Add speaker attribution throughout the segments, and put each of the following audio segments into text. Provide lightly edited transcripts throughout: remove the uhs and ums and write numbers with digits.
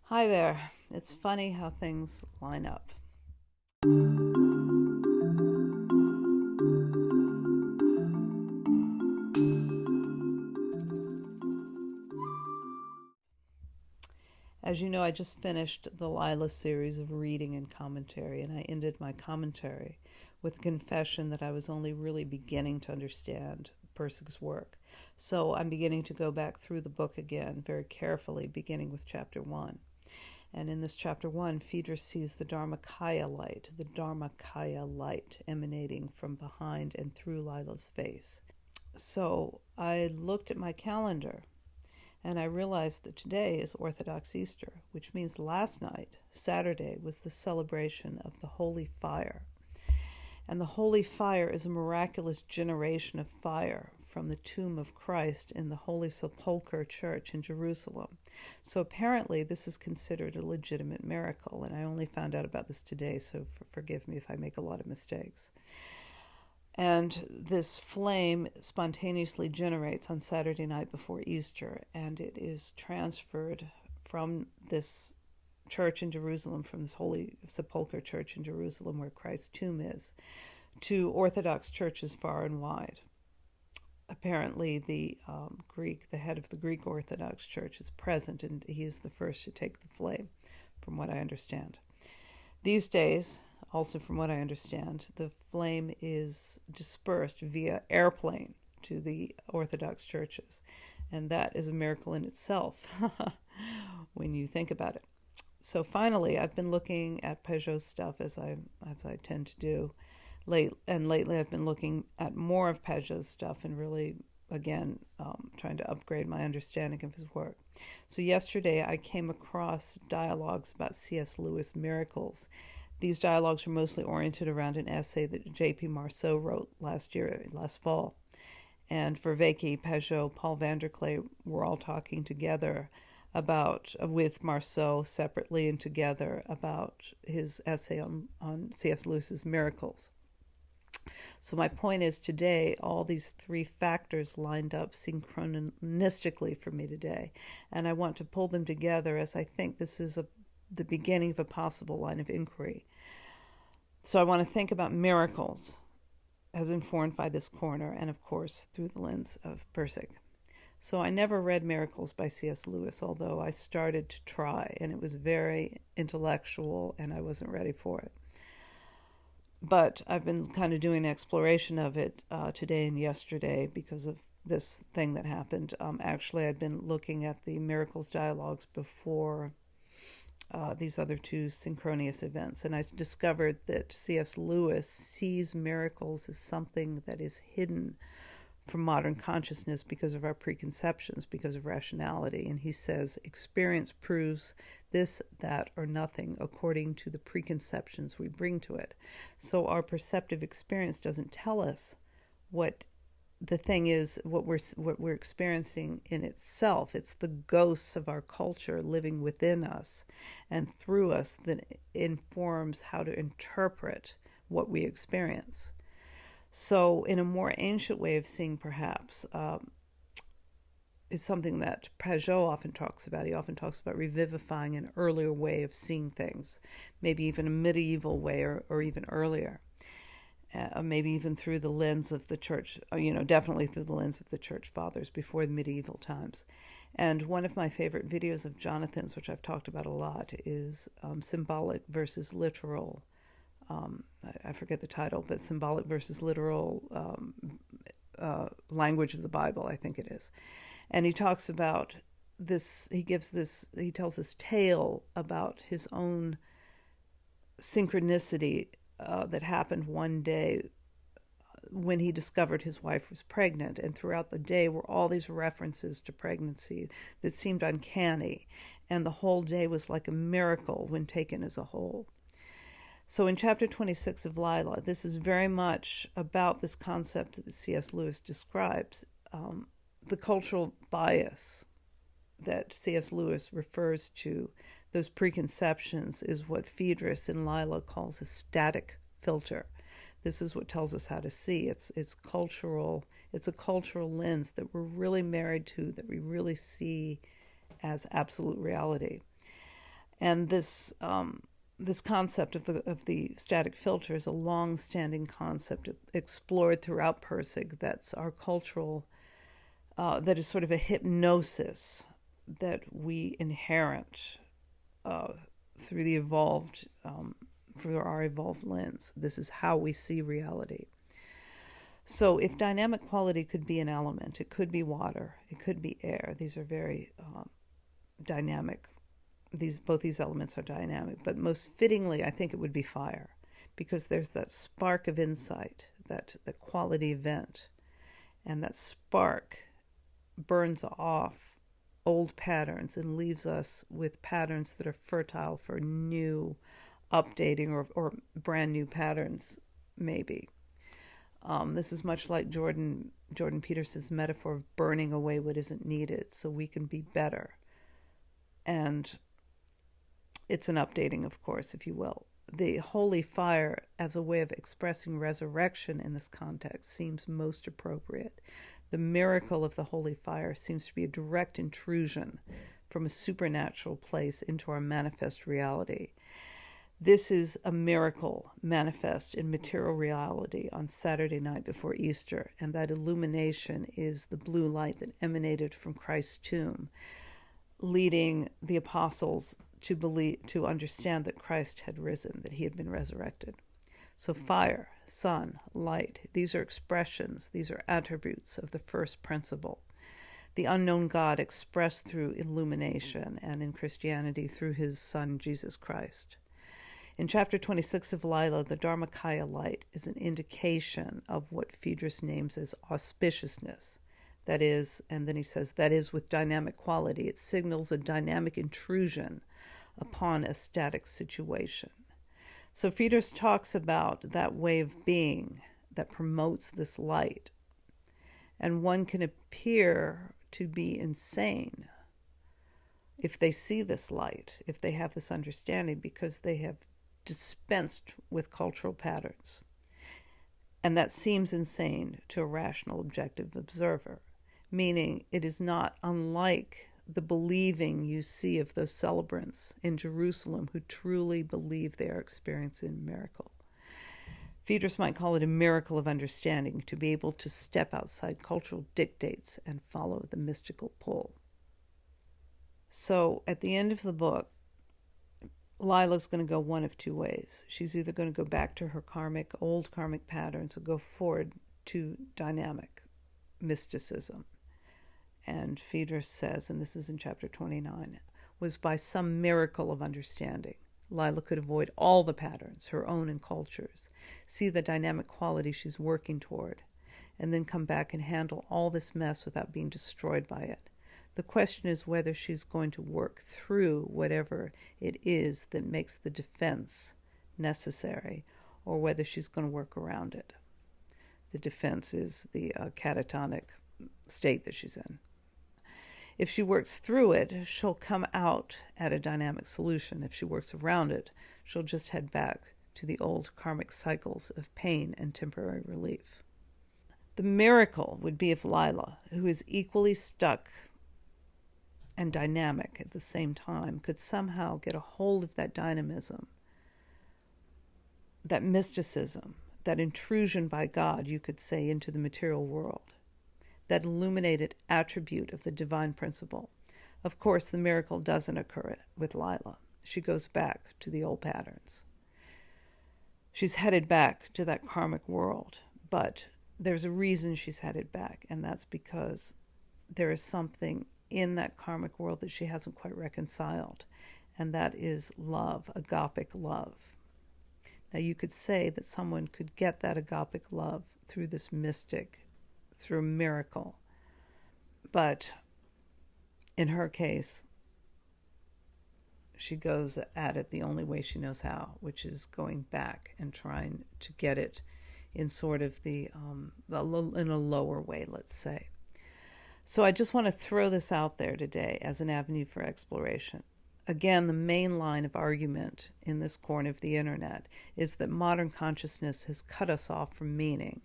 Speaker 1: Hi there. It's funny how things line up. As you know, I just finished the Lila series of reading and commentary, and I ended my commentary with a confession that I was only really beginning to understand Persig's work. So I'm beginning to go back through the book again very carefully, beginning with chapter 1. And in this chapter 1, Phaedrus sees the Dharmakaya light emanating from behind and through Lila's face. So I looked at my calendar and I realized that today is Orthodox Easter, which means last night, Saturday, was the celebration of the Holy Fire. And the Holy Fire is a miraculous generation of fire from the tomb of Christ in the Holy Sepulchre church in Jerusalem. So apparently this is considered a legitimate miracle, and I only found out about this today, so forgive me if I make a lot of mistakes. And this flame spontaneously generates on Saturday night before Easter, and it is transferred from this church in Jerusalem, from this Holy Sepulchre church in Jerusalem where Christ's tomb is, to Orthodox churches far and wide. Apparently the head of the Greek Orthodox Church is present, and he is the first to take the flame, from what I understand. These days, also from what I understand, the flame is dispersed via airplane to the Orthodox churches. And that is a miracle in itself when you think about it. So finally, I've been looking at Pageau's stuff as I tend to do. Lately I've been looking at more of Pageau's stuff and really, again, trying to upgrade my understanding of his work. So yesterday I came across dialogues about C.S. Lewis' miracles. These dialogues were mostly oriented around an essay that JP Marceau wrote last fall. And Vervaeke, Pageau, Paul Vander Klay were all talking together with Marceau separately and together about his essay on C.S. Lewis's miracles. So my point is, today, all these three factors lined up synchronistically for me today. And I want to pull them together, as I think this is the beginning of a possible line of inquiry. So I want to think about miracles as informed by this corner, and of course through the lens of Persig. So I never read Miracles by C.S. Lewis, although I started to try, and it was very intellectual and I wasn't ready for it. But I've been kind of doing an exploration of it today and yesterday because of this thing that happened. Actually, I'd been looking at the Miracles dialogues before these other two Synchronous events, and I discovered that C.S. Lewis sees miracles as something that is hidden from modern consciousness because of our preconceptions, because of rationality. And he says, experience proves this, that, or nothing according to the preconceptions we bring to it. So our perceptive experience doesn't tell us what the thing is, what we're experiencing in itself. It's the ghosts of our culture living within us and through us that informs how to interpret what we experience. So in a more ancient way of seeing, perhaps, is something that Pageau often talks about. He often talks about revivifying an earlier way of seeing things, maybe even a medieval way or even earlier. Maybe even through the lens of the church, definitely through the lens of the church fathers before the medieval times. And one of my favorite videos of Jonathan's, which I've talked about a lot, is symbolic versus literal. I forget the title, but symbolic versus literal language of the Bible, I think it is. And he talks about this, he tells this tale about his own synchronicity that happened one day when he discovered his wife was pregnant. And throughout the day were all these references to pregnancy that seemed uncanny. And the whole day was like a miracle when taken as a whole. So in chapter 26 of Lila, this is very much about this concept that C.S. Lewis describes. The cultural bias that C.S. Lewis refers to, those preconceptions, is what Phaedrus in Lila calls a static filter. This is what tells us how to see. It's cultural. It's a cultural lens that we're really married to, that we really see as absolute reality. And this concept of the static filter is a long-standing concept explored throughout Persig. That's our cultural, that is sort of a hypnosis that we inherit through the evolved, through our evolved lens. This is how we see reality. So if dynamic quality could be an element, it could be water, it could be air. These are very dynamic. Both these elements are dynamic, but most fittingly, I think it would be fire, because there's that spark of insight, that the quality event, and that spark burns off old patterns and leaves us with patterns that are fertile for new, updating, or brand new patterns, maybe. This is much like Jordan Peterson's metaphor of burning away what isn't needed so we can be better. And it's an updating, of course, if you will. The holy fire as a way of expressing resurrection in this context seems most appropriate. The miracle of the holy fire seems to be a direct intrusion from a supernatural place into our manifest reality. This is a miracle manifest in material reality on Saturday night before Easter, and that illumination is the blue light that emanated from Christ's tomb, leading the apostles to understand that Christ had risen, that he had been resurrected. So fire, sun, light, these are expressions, these are attributes of the first principle. The unknown God expressed through illumination, and in Christianity through his Son, Jesus Christ. In chapter 26 of Lila, the Dharmakaya light is an indication of what Phaedrus names as auspiciousness. That is, and then he says, that is with dynamic quality. It signals a dynamic intrusion upon a static situation. So Phaedrus talks about that way of being that promotes this light. And one can appear to be insane if they see this light, if they have this understanding, because they have dispensed with cultural patterns. And that seems insane to a rational, objective observer, meaning it is not unlike the believing you see of those celebrants in Jerusalem who truly believe they are experiencing a miracle. Phaedrus might call it a miracle of understanding, to be able to step outside cultural dictates and follow the mystical pull. So at the end of the book, Lila's going to go one of two ways. She's either going to go back to her old karmic patterns, or go forward to dynamic mysticism. And Phaedrus says, and this is in chapter 29, was by some miracle of understanding, Lila could avoid all the patterns, her own and culture's, see the dynamic quality she's working toward, and then come back and handle all this mess without being destroyed by it. The question is whether she's going to work through whatever it is that makes the defense necessary, or whether she's going to work around it. The defense is the catatonic state that she's in. If she works through it, she'll come out at a dynamic solution. If she works around it, she'll just head back to the old karmic cycles of pain and temporary relief. The miracle would be if Lila, who is equally stuck and dynamic at the same time, could somehow get a hold of that dynamism, that mysticism, that intrusion by God, you could say, into the material world, that illuminated attribute of the divine principle. Of course, the miracle doesn't occur with Lila. She goes back to the old patterns. She's headed back to that karmic world, but there's a reason she's headed back, and that's because there is something in that karmic world that she hasn't quite reconciled, and that is love, agapic love. Now, you could say that someone could get that agapic love through this mystic, through a miracle, but in her case, she goes at it the only way she knows how, which is going back and trying to get it in sort of in a lower way, let's say. So I just want to throw this out there today as an avenue for exploration. Again, the main line of argument in this corner of the internet is that modern consciousness has cut us off from meaning,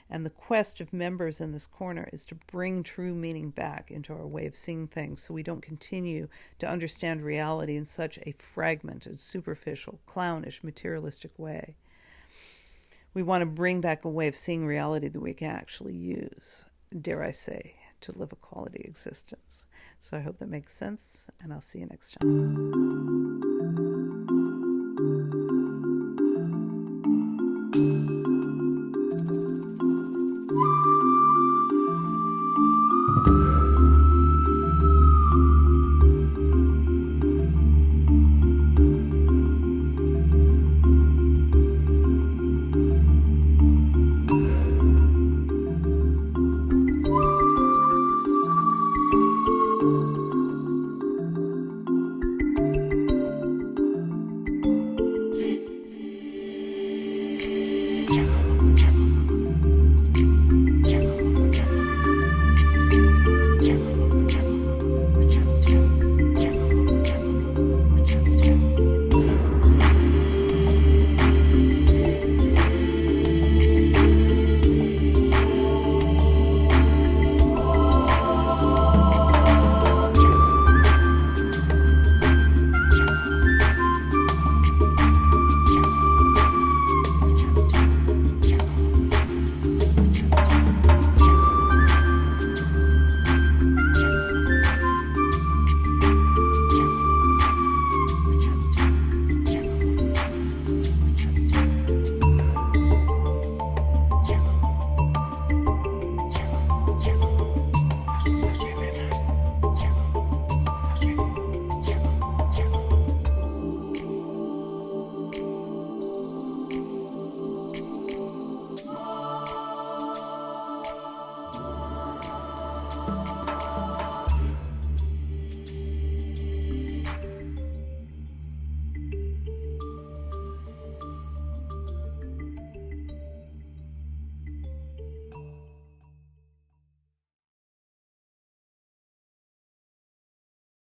Speaker 1: And the quest of members in this corner is to bring true meaning back into our way of seeing things so we don't continue to understand reality in such a fragmented, superficial, clownish, materialistic way. We want to bring back a way of seeing reality that we can actually use, dare I say, to live a quality existence. So I hope that makes sense, and I'll see you next time.